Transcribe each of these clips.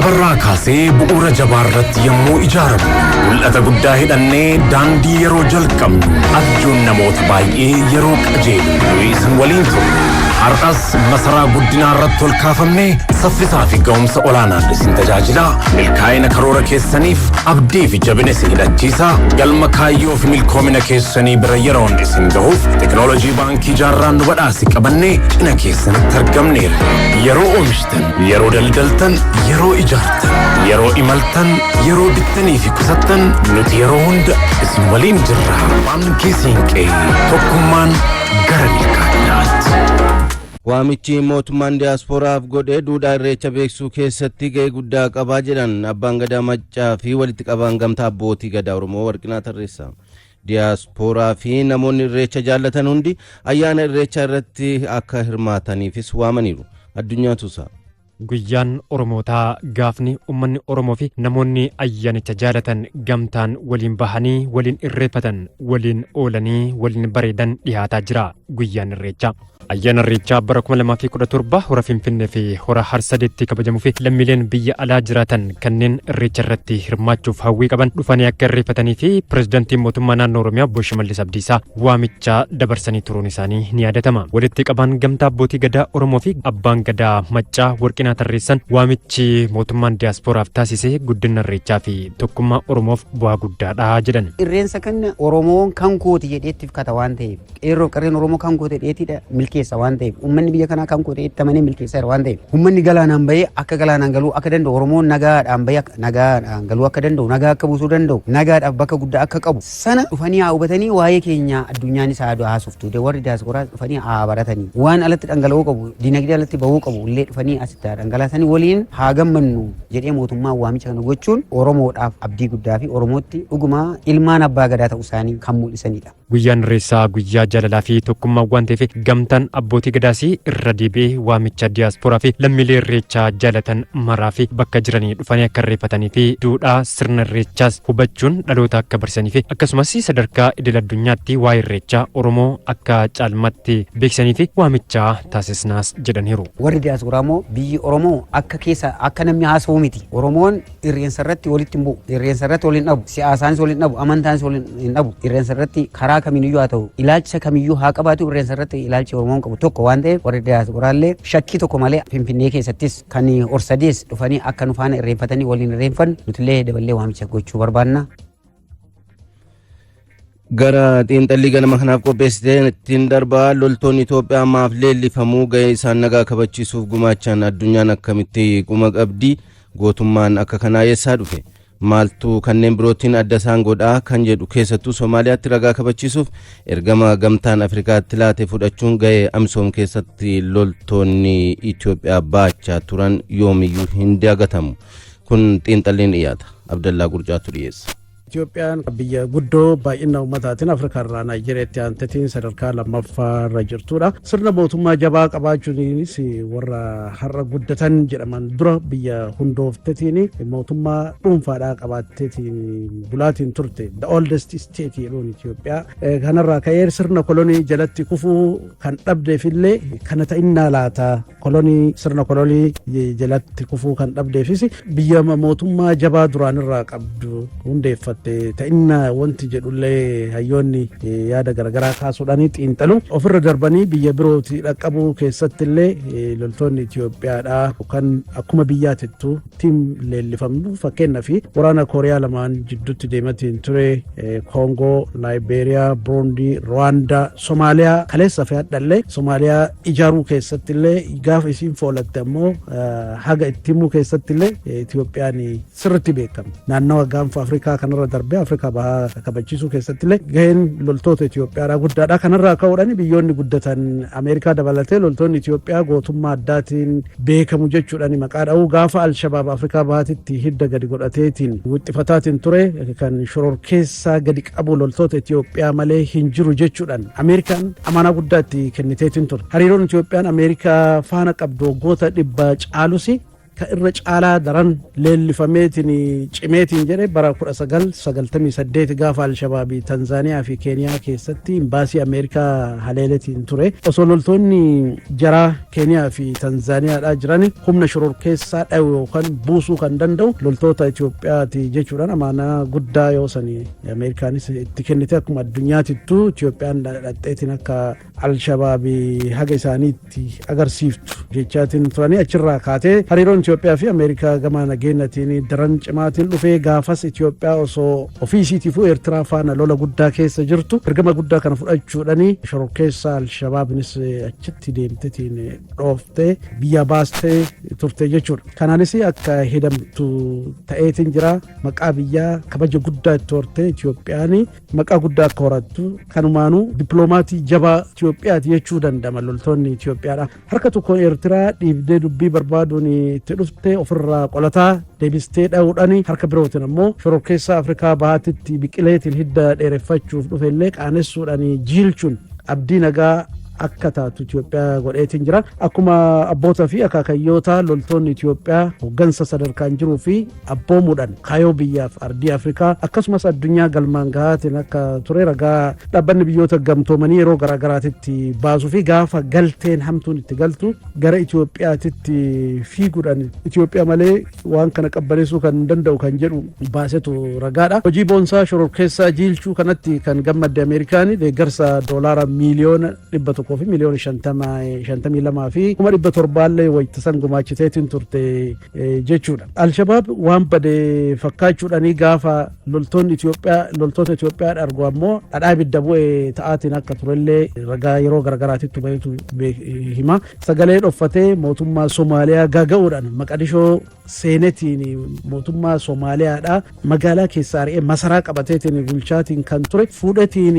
jalqabarraa kaasee bu'uura jabaarratti yommuu ijaaramu mul'ata guddaa hidhannee daandii yeroo jalqabnu abjuun namoota baay'ee yeroo qajeelu isin waliin turre. Har'as masaraa guddinaa irratti ol kaafamnee saffisaa fi ga'umsa olaanaan isin tajaajilaa milkaa'ina karoora keessaniif abdii fi jabina isin hidhachiisaa galma kaayyoo fi milkoomina keessanii bira yeroon isin gahuuf teknoolojii baankii jaarraan nu badhaase qabannee cina keessanitti argamneerra. Yeroo oomishtan, yeroo daldaltan, yeroo ijaartan, yeroo imaltan, yeroo bittanii fi qusattan nuti yeroo hunda isin waliin jirra. Baankii Siinqee tokkummaan gara milkaa'inaatti. Waamichi mootummaan diiyaaspooraaf godhee duudhaa irreecha beeksisuu keessatti gahee guddaa qabaa jedhan abbaan gadaa Maccaa fi walitti qabaan gamtaa abbootii gadaa Oromoo Warqinaa Tarreessaa. Diiyaaspooraa fi namoonni irreecha jaallatan hundi ayyaana irreechaa irratti akka hirmaataniifis waamaniiru. Addunyaa Tuusaa. Guyyaan Oromootaa gaafni uummanni Oromoo fi namoonni ayyaanicha jaalatan gamtaan waliin bahanii waliin irreeffatan waliin oolanii waliin bareedan dhiyaataa jira. Guyyaan irreechaa ayyaana irreechaa bara 2017 hora Finfinnee fi hora Harsadeetti kabajamuu fi lammiileen biyya alaa jiraatan kanneen irreecha irratti hirmaachuuf hawwii qaban dhufanii akka irreeffatanii fi pirezidaantiin mootummaa naannoo Oromiyaa Obbo Shimallis Abdiisaa waamicha dabarsanii turuun isaanii ni yaadatama. Walitti qabaan gamtaa abbootii gadaa Oromoo fi abbaan gadaa Maccaa Warqinaa Tarreessan waamichi mootummaan diiyaaspooraaf taasise guddina irreechaa fi tokkummaa Oromoof bu'aa guddaadha jedhan. Irreensa kana Oromoon kan kooti jedheettiif kata waan ta'eef qeerroo qarreen Oromoo kan kooti jedheetidha milkeessa waan ta'eef uummanni biyya kanaa kan kooti jedhamanii milkeessa waan ta'eef uummanni galaanaan bahee akka galaanaan galuu akka danda'u Oromoon nagaadhaan bahee nagaadhaan galuu akka danda'u nagaa akka buusuu danda'u nagaadhaaf bakka guddaa akka qabu sana dhufanii haa hubatanii waa'ee keenya addunyaanis haa haasoftu warri diiyaaspooraa dhufanii haa baratanii waan alatti dhangala'uu qabu dinagdee alatti bahuu qabu illee dhufanii asitti dhangalaasanii waliin haa gammannu jedhee mootummaan waamicha kana gochuun Oromoodhaaf abdii guddaa fi Oromootti dhuguma ilmaan abbaa gadaa ta'uu isaanii kan mul'isanidha. Guyyaan irreechaa guyyaa jaalalaa fi tokkummaa waan ta'eef gamtaan abbootii gadaas irra deebi'ee waamicha diiyaaspooraa fi lammiilee irreechaa jaalatan maraa fi bakka jiranii dhufanii akka irreeffatanii fi duudhaa sirna irreechaas hubachuun dhaloota akka barsiisanii fi akkasumas sadarkaa idil addunyaatti waa'ee irreechaa Oromoo akka caalmatti beeksisanii fi waamicha taasisnaas jedhaniiru. Warri diiyaaspooraa immoo biyyi Oromoo akka keessa akka namni haasa'u miti. Oromoon irreensa irratti walitti hin bu'u. Irreensa irratti waliin dhabu. Siyaasaanis waliin dhabu. Amantaanis waliin dhabu. Irreensa irratti karaa kamiyyuu haa ta'u ilaalcha kamiyyuu haa qabaatu irreensa irratti ilaalchi Oromoon qabu tokko waan ta'eef warri diiyaasporaallee shakkii tokko malee Finfinnee keessattis kan Orsadees dhufanii akka nu faana irreeffatanii waliin irreeffannu nutillee daballee waamicha gochuu barbaanna. Gara xiinxallii ganama kanaaf qopheessitee ittiin darbaa loltoonni Itoophiyaa maaf leellifamuu gahee isaan nagaa kabachiisuuf gumaachan addunyaan akkamitti quma qabdi gootummaan akka kanaa eessaa dhufe maaltu kanneen birootiin adda isaan godhaa kan jedhu keessattuu Somaaliyaatti ragaa kabachiisuuf ergama gamtaan Afrikaatti laate fudhachuun gahee AMISOM keessatti loltoonni Itoophiyaa baachaa turan yoomiyyuu hin dagatamu. Kun xiinxalliin dhiyaata. Abdallaa Gurcaatu dhiyeessa. Itoophiyaan biyya guddoo baay'ina uummataatiin Afrikaa irraa Naayijeriyaatti aanteetiin sadarkaa lammaffaa irra jirtudha. Sirna mootummaa jabaa qabaachuunis warra har'a guddatan jedhaman dura biyya hundoofteetiin mootummaa dhuunfaadhaa qabaatteetiin bulaatiin turte the oldest state jedhuun Itoophiyaa. Kanarraa ka'ee sirna kolonii jalatti kufuu kan dhabdeefillee kana ta'innaa laata kolonii sirna kolonii jalatti kufuu kan dhabdeefis biyya mootummaa jabaa duraanirraa qabdu hundeeffate. Ta'inna wanti jedhullee hayyoonni yaada garagaraa kaasuudhaan xiinxalu ofirra darbanii biyya birooti dhaqqabuu keessatti illee loltoonni Itoophiyaadhaa kan akkuma biyyaatittu tiim leellifamnu fakkeenyaaf waraana Kooriyaa lamaan jidduutti deematiin ture Koongoo, Laayibeeriyaa, Buruundii, Ruwaandaa, Somaaliyaa kaleessa fi hadhallee Somaaliyaa ijaaruu keessatti illee gaafa isiin foolatte ammoo haga itti himuu keessatti illee Itoophiyaan sirriitti beekamti. Naannawa gaanfa Afrikaa kanarra darbee Afrikaa bahaa kabachiisuu keessatti illee gaheen loltoota Itoophiyaadhaa guddaadha. Kanarraa ka'uudhaan biyyoonni guddatan Ameerikaa dabalatee loltoonni Itoophiyaa gootummaa addaatiin beekamu jechuudhaan maqaa dha'uu gaafa Alshabaab Afrikaa bahaatitti hidda gadi godhateetiin wixxifataatiin ture kan shororkeessaa gadi qabu loltoota Itoophiyaa malee hin jiru jechuudhaan Ameerikaan amanaa guddaatti kenniteetiin ture. Hariiroon Itoophiyaan Ameerikaa faana qabdu waggoota 100 caalus irra caalaa daran leellifameetiin cimeetiin jedhe bara 1998 gaafa Alshabaabii Tanzaaniyaa fi Keeniyaa keessatti imbaasii Ameerikaa haleeletiin ture. Osoo loltoonni jaraa Keeniyaa fi Tanzaaniyaadhaa jiran humna shororkeessaa dhawu yookaan buusuu kan danda'u loltoota Itoophiyaati jechuudhaan amaanaa guddaa yoo sanii Ameerikaanis itti kennite akkuma addunyaatittuu Itoophiyaan dhadheetiin akka Alshabaabii haga isaaniitti agarsiiftu jechaatiin turanii achirraa kaatee hariiroon Itoophiyaa fi Ameerikaa gama nageenyatiin daran cimaatiin dhufee gaafas Itoophiyaa osoo ofiisiitiifuu Eertiraa faana lola guddaa keessa jirtu ergama guddaa kana fudhachuudhanii shororkeessa Alshabaabinis achitti deemtetiin dhooftee biyya baastee turte jechuudha. Kanaanis akka hidhamtu ta'eetiin jira maqaa biyyaa kabaja guddaa itti hortee Itoophiyaan maqaa guddaa akka horattu kanumaanuu dippiloomatii jabaa Itoophiyaati jechuu danda'ama loltoonni Itoophiyaadha. Harka tokkoon Eertiraa dhiibdee dubbii barbaaduun itti dhuftee ofirraa qolataa deebistee dha'uudhaan harka birootiin ammoo shororkeessa Afrikaa bahaatitti biqileetiin hidda dheereffachuuf dhufe illee qaanessuudhaan jiilchuun abdii nagaa akka taatu Itoophiyaa godheetiin jira. Akkuma abboota fi akaakayyoota loltoonni Itoophiyaa hoggansa sadarkaan jiruu fi abboomuudhaan kaayoo biyyaaf ardii Afrikaa akkasumas addunyaa galmaan gahaatiin akka ture ragaa dhaabbanni biyyoota gamtoomanii yeroo garaagaraatitti baasuu fi gaafa galteen hamtuun itti galtu gara Itoophiyaatitti fiiguudhaan Itoophiyaa malee waan kana qabbaneessuu kan danda'u kan jedhu baasetu ragaadha. Hojii boonsaa shororkeessaa jiilchuu kanatti kan gammadde Ameerikaan deeggarsa doolaara miiliyoona 100 fi miliyoona 52 fi 700 wayitasan gumaachiteetiin turte jechuudha. Alshabaab waan bade fakkaachuudhaanii gaafa loltoota Itoophiyaa argu ammoo dhadhaa ibidda bu'ee ta'aatiin akka turellee ragaa yeroo garaagaraatitti bahetu hima. Sagalee dhoffatee mootummaa Somaaliyaa gaaga'uudhaan Maqadishoo seenetiin mootummaa Somaaliyaadhaa magaalaa keessaa ari'ee masaraa qabateetiin bulchaatiin kan ture fuudhetiin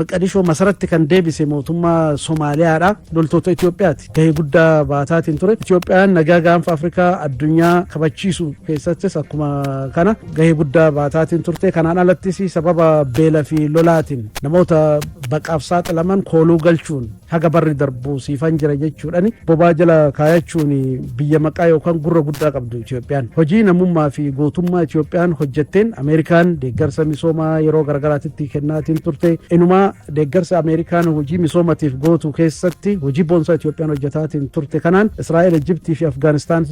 Maqadishoo masaratti kan deebise mootummaa Somaaliyaadha loltoota Itoophiyaati. Gahee guddaa baataatiin ture. Itoophiyaan nagaa gaanfa Afrikaa addunyaa kabachiisu keessattis akkuma kana gahee guddaa baataatiin turte. Kanaan alattis sababa beela fi lolaatiin namoota baqaaf saaxilaman kooluu galchuun haga barri darbuu siifan jira jechuudhaan bobaa jala kaayachuun biyya maqaa yookaan gurra guddaa qabdu Itoophiyaan. Hojii namummaa fi gootummaa Itoophiyaan hojjetteen Ameerikaan deeggarsa misoomaa yeroo garaagaraatitti kennaatiin turte. Inumaa deeggarsa Ameerikaan hojii misoomatiif gootu keessatti hojii boonsaa Itoophiyaan hojjetaatiin turte kanaan Israa'el, Ijiptii fi Afgaanistaan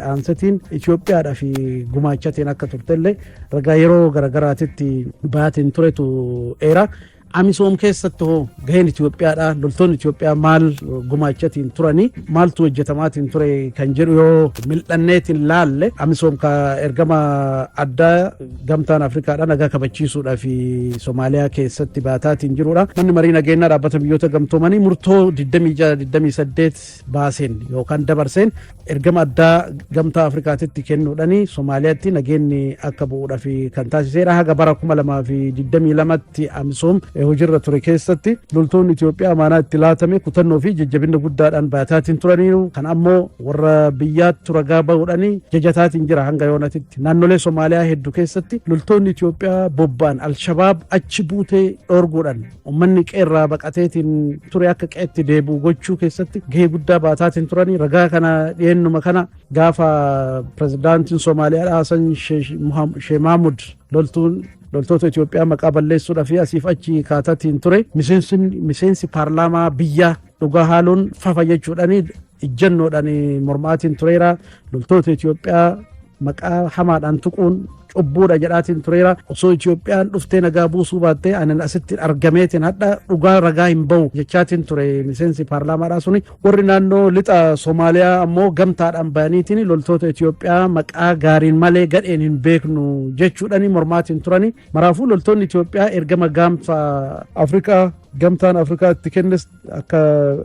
aansetiin Itoophiyaadhaa fi gumaachatiin akka turtellee ragaa yeroo garaagaraatitti baatiin turetu eera. Amisoom keessatti hoo gaheen Itoophiyaadha loltoonni Itoophiyaa maal gumaachatiin turanii maaltu hojjetamaatiin ture kan jedhu yoo mil'anneetiin laalle Amisoom ka ergama addaa gamtaan Afrikaadha nagaa kabachiisuudhaa fi Somaaliyaa keessatti baataatiin jirudha. Manni marii nageenyaa dhaabbata biyyoota gamtoomanii murtoo 26-28 baaseen yookaan dabarseen ergama addaa gamtaa Afrikaatitti kennuudhaan Somaaliyaatti nageenyi akka bu'uudhaa fi kan taasiseedha. Haga bara 2022tti Amisoom hojiirra ture keessatti loltoonni Itoophiyaa amaanaa itti laatame kutannoo fi jajjabina guddaadhaan baataatiin turaniiru. Kan ammoo warra biyyaatti ragaa bahuudhaan jajataatiin jira hanga yoonatitti. Naannolee Somaaliyaa hedduu keessatti loltoonni Itoophiyaa bobba'an Alshabaab achi buutee dhoorguudhaan uummanni qeerraa baqateetiin ture akka qeetti deebi'u gochuu keessatti gahee guddaa baataatiin turanii. Ragaa kana dhiyeennuma kana gaafa pirezidaantiin Somaaliyaa Hasan Sheekh Mahamud loltoota Itoophiyaa maqaa balleessuudhaa fi asiif achi kaatatiin ture. Miseensi paarlaamaa biyyaa dhugaa haaluun fafa jechuudhaan ijjannoodhaan mormaatiin tureera. Loltoota Itoophiyaa maqaa hamaadhaan tuquun cubbuudha jedhaatiin tureera. Osoo Itoophiyaan dhuftee nagaa buusuu baattee anan asitti argameetiin hadha dhugaa ragaa hin bahu jechaatiin ture miseensi paarlaamaadhaa suni. Warri naannoo lixa Somaaliyaa ammoo gamtaadhaan bayaniitiin loltoota Itoophiyaa maqaa gaariin malee gadheen hin beeknu jechuudhaan mormaatiin turani. Maraafuu loltoonni Itoophiyaa ergama gaanfa Afrikaa gamtaan Afrikaatti kennes akka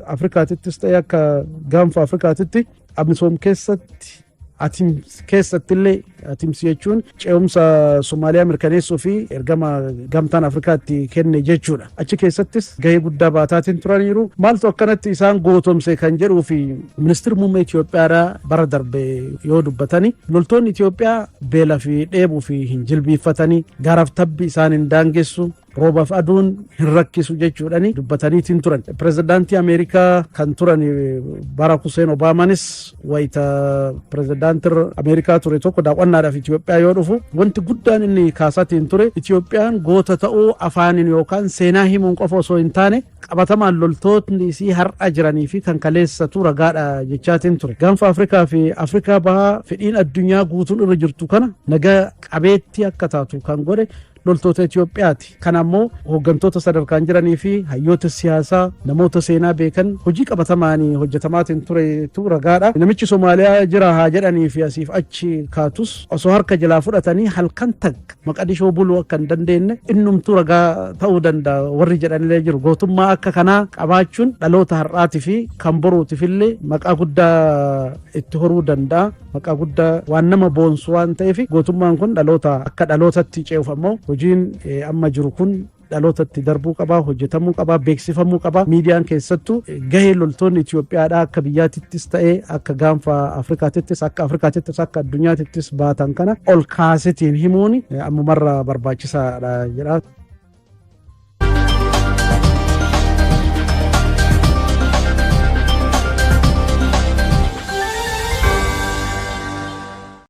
Afrikaatittis ta'e akka gaanfa Afrikaatitti Amisoom keessatti keessattillee atimsi jechuun ce'umsa Somaaliyaa mirkaneessuu fi ergama gamtaan Afrikaatti kenne jechuudha. Achi keessattis gahee guddaa baataatiin turaniiru. Maaltu akkanatti isaan gootomse kan jedhuu fi ministeerri muummee Itoophiyaadhaa bara darbe yoo dubbatani loltoonni Itoophiyaa beela fi dheebuu fi hin jilbiiffatanii gaaraaf tabbi isaan hin daangessu. roobaaf aduun hin rakkisu jechuudhani dubbataniitiin turan. Pirezidaantii Ameerikaa kan turan Barack Hussein Obamaanis wayita pirezidaantii Ameerikaa ture tokko daawwannaadhaaf Itoophiyaa yoo dhufu wanti guddaan inni kaasatiin ture Itoophiyaan goota ta'uu afaaniin yookaan seenaa himuun qofa osoo hin taane qabatamaan loltootni isii har'a jiranii fi kan kaleessatu ragaadha jechaatiin ture. Gaanfa Afrikaa fi Afrikaa bahaa fedhiin addunyaa guutuun irra jirtu kana nagaa qabeetti akka taatu kan godhe loltoota Itoophiyaati. Kan ammoo hooggantoota sadarkaan jiranii fi hayyoota siyaasaa namoota seenaa beekan hojii qabatamaanii hojjetamaatiin ture ragaadha. Namichi Somaaliyaa jira haa jedhanii fi asiif achi kaatus osoo harka jalaa fudhatanii halkan takka Maqadishoo buluu akka hin dandeenye innumtuu ragaa ta'uu danda'a warri jedhanillee jiru. Gootummaa akka kanaa qabaachuun dhaloota har'aatii fi kan boruutiifillee maqaa guddaa itti horuu danda'a. Maqaa guddaa waan nama boonsu waan ta'eef gootummaan kun dhaloota akka dhalootatti ce'uuf ammoo hojiin amma jiru kun dhalootatti darbuu qabaa, hojjetamuu qabaa, beeksifamuu qabaa. Miidiyaan keessattuu gahee loltoonni Itoophiyaadhaa akka biyyaatittis ta'ee akka gaanfa Afrikaatittis akka Afrikaatittis akka addunyaatittis baatan kana ol kaasetiin himuun ammumarra barbaachisaadha jedha.